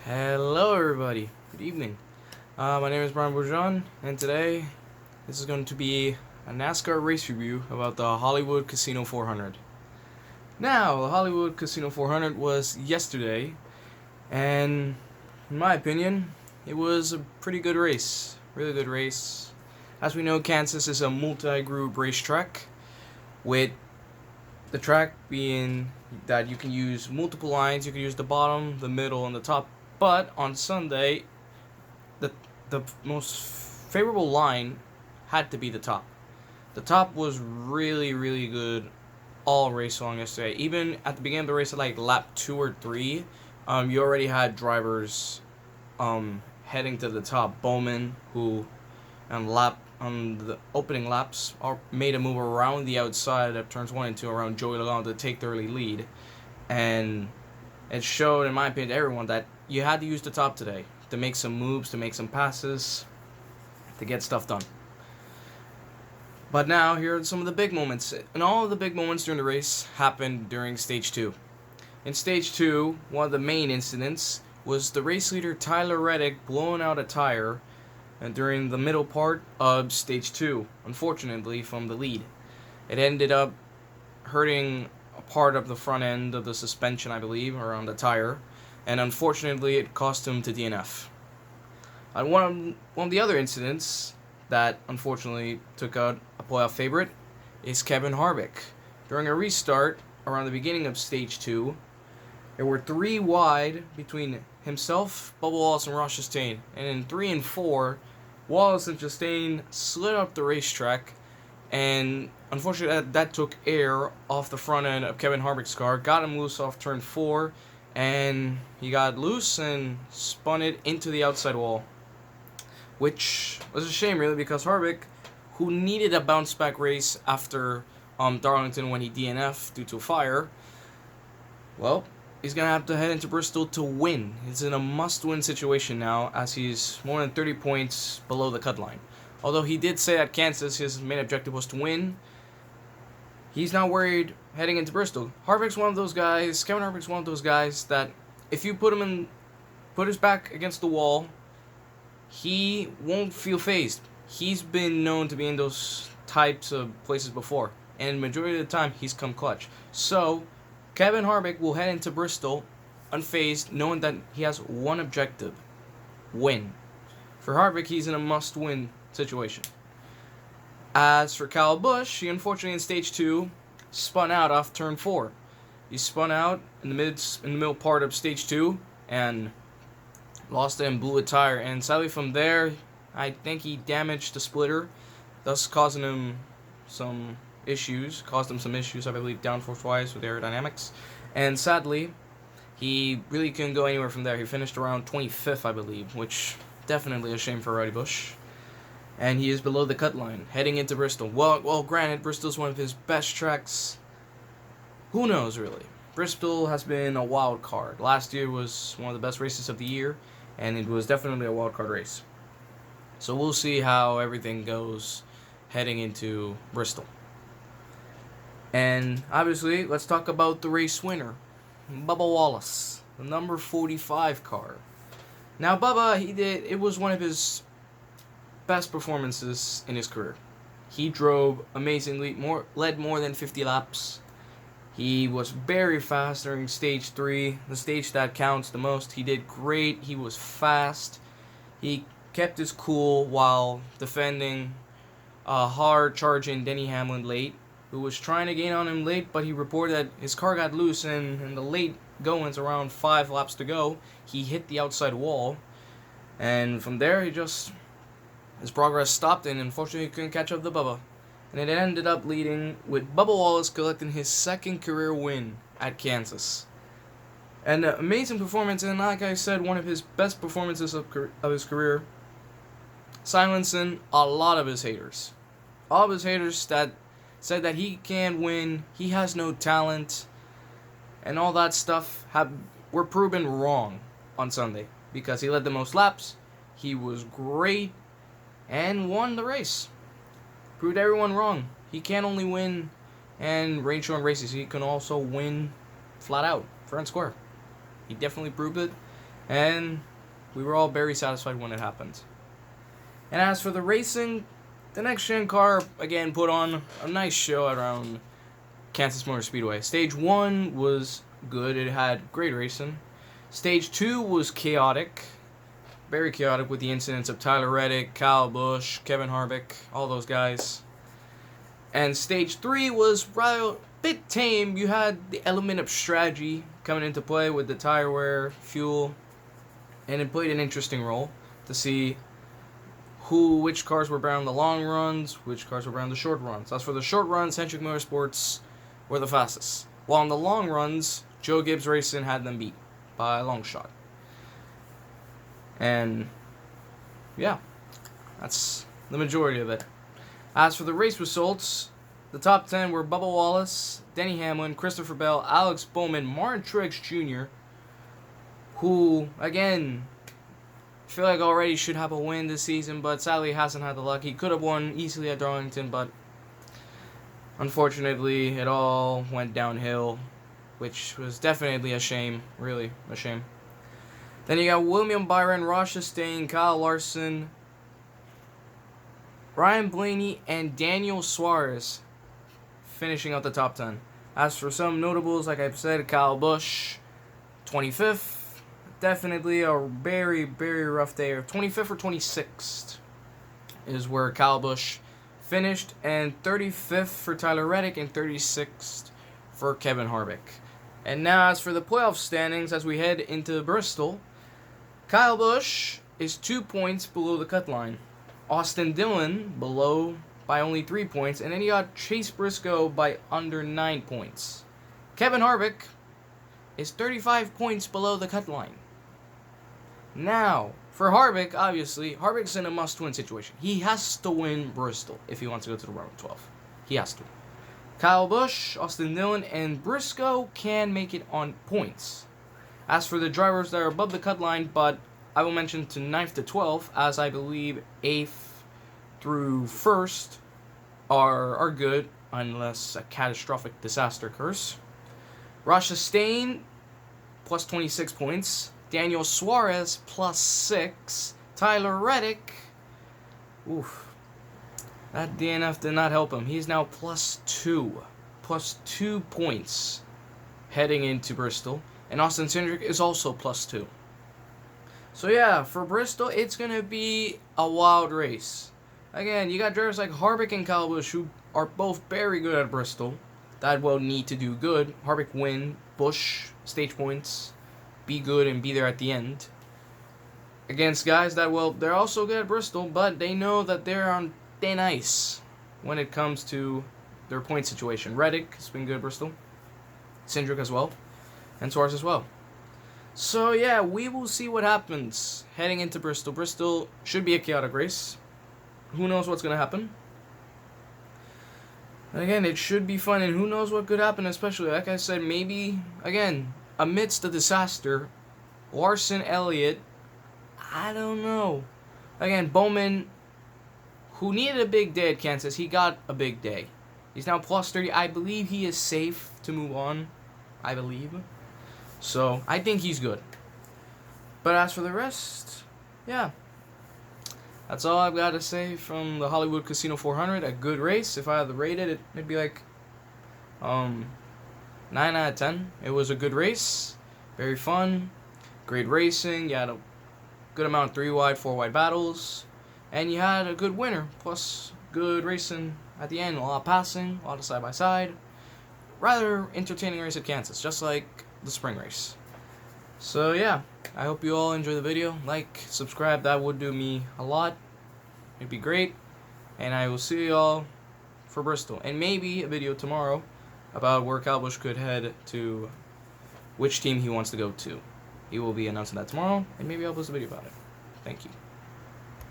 Hello everybody, good evening. My name is Brian Bourgeon, and today this is going to be a NASCAR race review about the Hollywood Casino 400. Now, the Hollywood Casino 400 was yesterday, and in my opinion, it was a pretty good race. Really good race. As we know, Kansas is a multi-group racetrack, with the track being that you can use multiple lines. You can use the bottom, the middle, and the top. But on Sunday, the most favorable line had to be the top. The top was really good all race long yesterday. Even at the beginning of the race, at like lap 2 or 3, you already had drivers heading to the top. Bowman, who on the opening laps made a move around the outside of turns 1 and 2 around Joey Logano to take the early lead, and it showed, in my opinion, to everyone that you had to use the top today to make some moves, to make some passes, to get stuff done. But now, here are some of the big moments. And all of the big moments during the race happened during Stage 2. In Stage 2, one of the main incidents was the race leader Tyler Reddick blowing out a tire during the middle part of Stage 2, unfortunately, from the lead. It ended up hurting a part of the front end of the suspension, I believe, around the tire, and unfortunately it cost him to DNF. And one of the other incidents that unfortunately took out a playoff favorite is Kevin Harvick. During a restart around the beginning of Stage 2, there were 3 wide between himself, Bubba, Wallace, and Ross Chastain, and in 3 and 4, Wallace and Chastain slid up the racetrack, and unfortunately that took air off the front end of Kevin Harvick's car, got him loose off turn 4, and he got loose and spun it into the outside wall, which was a shame, really, because Harvick, who needed a bounce back race after Darlington when he DNF'd due to a fire, well, he's going to have to head into Bristol to win. It's in a must-win situation now, as he's more than 30 points below the cut line. Although he did say at Kansas his main objective was to win, he's not worried heading into Bristol. Harvick's one of those guys, Kevin Harvick's one of those guys that if you put his back against the wall, he won't feel phased. He's been known to be in those types of places before, and majority of the time he's come clutch. So Kevin Harvick will head into Bristol unfazed, knowing that he has one objective: win. For Harvick, he's in a must-win situation. As for Kyle Busch, he unfortunately in Stage 2 spun out off turn 4. He spun out in the middle part of Stage 2 and lost it and blew a tire. And sadly from there, I think he damaged the splitter, thus causing him some issues. I believe, downforce-wise with aerodynamics. And sadly, he really couldn't go anywhere from there. He finished around 25th, I believe, which definitely a shame for Roddy Busch. And he is below the cut line, heading into Bristol. Well, granted, Bristol's one of his best tracks. Who knows, really? Bristol has been a wild card. Last year was one of the best races of the year, and it was definitely a wild card race. So we'll see how everything goes heading into Bristol. And obviously, let's talk about the race winner, Bubba Wallace, the number 45 car. Now, Bubba, it was one of his best performances in his career. He drove amazingly, led more than 50 laps. He was very fast during Stage 3, the stage that counts the most. He did great. He was fast. He kept his cool while defending a hard-charging Denny Hamlin late, who was trying to gain on him late, but he reported that his car got loose, and in the late goings, around 5 laps to go, he hit the outside wall, and from there, his progress stopped, and unfortunately, he couldn't catch up to Bubba. And it ended up leading with Bubba Wallace collecting his 2nd career win at Kansas. An amazing performance, and like I said, one of his best performances of his career, silencing a lot of his haters. All of his haters that said that he can't win, he has no talent, and all that stuff were proven wrong on Sunday, because he led the most laps, he was great, and won the race. Proved everyone wrong. He can't only win and rain races, he can also win flat out, fair and square. He definitely proved it, and we were all very satisfied when it happened. And as for the racing, the next gen car again put on a nice show around Kansas Motor Speedway. Stage 1 was good, it had great racing. Stage 2 was chaotic, very chaotic, with the incidents of Tyler Reddick, Kyle Busch, Kevin Harvick, all those guys. And Stage 3 was rather a bit tame. You had the element of strategy coming into play with the tire wear, fuel, and it played an interesting role to see which cars were better on the long runs, which cars were better on the short runs. As for the short runs, Hendrick Motorsports were the fastest, while on the long runs, Joe Gibbs Racing had them beat by a long shot. And yeah, that's the majority of it. As for the race results, the top 10 were Bubba Wallace, Denny Hamlin, Christopher Bell, Alex Bowman, Martin Truex Jr., who, again, I feel like already should have a win this season, but sadly hasn't had the luck. He could have won easily at Darlington, but unfortunately it all went downhill, which was definitely a shame, really a shame. Then you got William Byron, Ross Chastain, Kyle Larson, Ryan Blaney, and Daniel Suarez finishing out the top 10. As for some notables, like I've said, Kyle Busch, 25th. Definitely a very, very rough day. 25th or 26th is where Kyle Busch finished, and 35th for Tyler Reddick, and 36th for Kevin Harvick. And now, as for the playoff standings, as we head into Bristol, Kyle Busch is 2 points below the cut line. Austin Dillon below by only 3 points, and then you got Chase Briscoe by under 9 points. Kevin Harvick is 35 points below the cut line. Now, for Harvick, obviously, Harvick's in a must-win situation. He has to win Bristol if he wants to go to the round of 12. He has to. Kyle Busch, Austin Dillon, and Briscoe can make it on points. As for the drivers that are above the cut line, but I will mention to 9th to 12th, as I believe 8th through 1st are good, unless a catastrophic disaster occurs. Ross Chastain, plus 26 points. Daniel Suarez, plus 6. Tyler Reddick, oof. That DNF did not help him. He's now plus 2. Plus 2 points heading into Bristol. And Austin Cindric is also plus 2. So yeah, for Bristol, it's going to be a wild race. Again, you got drivers like Harvick and Kyle Busch, who are both very good at Bristol. That will need to do good. Harvick win, Busch stage points, be good and be there at the end. Against guys that, well, they're also good at Bristol, but they know that they're on thin ice when it comes to their point situation. Reddick has been good at Bristol. Cindric as well. And Suarez as well. So yeah, we will see what happens heading into Bristol. Bristol should be a chaotic race. Who knows what's going to happen? Again, it should be fun, and who knows what could happen, especially, like I said, maybe, again, amidst the disaster, Larson, Elliott, I don't know. Again, Bowman, who needed a big day at Kansas, he got a big day. He's now plus 30. I believe he is safe to move on. I believe. So, I think he's good. But as for the rest, yeah. That's all I've got to say from the Hollywood Casino 400. A good race. If I had to rate it, it'd be like 9 out of 10. It was a good race. Very fun. Great racing. You had a good amount of 3-wide, 4-wide battles. And you had a good winner. Plus, good racing at the end. A lot of passing. A lot of side-by-side. Rather entertaining race at Kansas. Just like the spring race. So, yeah. I hope you all enjoy the video. Like, subscribe. That would do me a lot. It'd be great. And I will see you all for Bristol. And maybe a video tomorrow about where Kyle Busch could head to, which team he wants to go to. He will be announcing that tomorrow. And maybe I'll post a video about it. Thank you.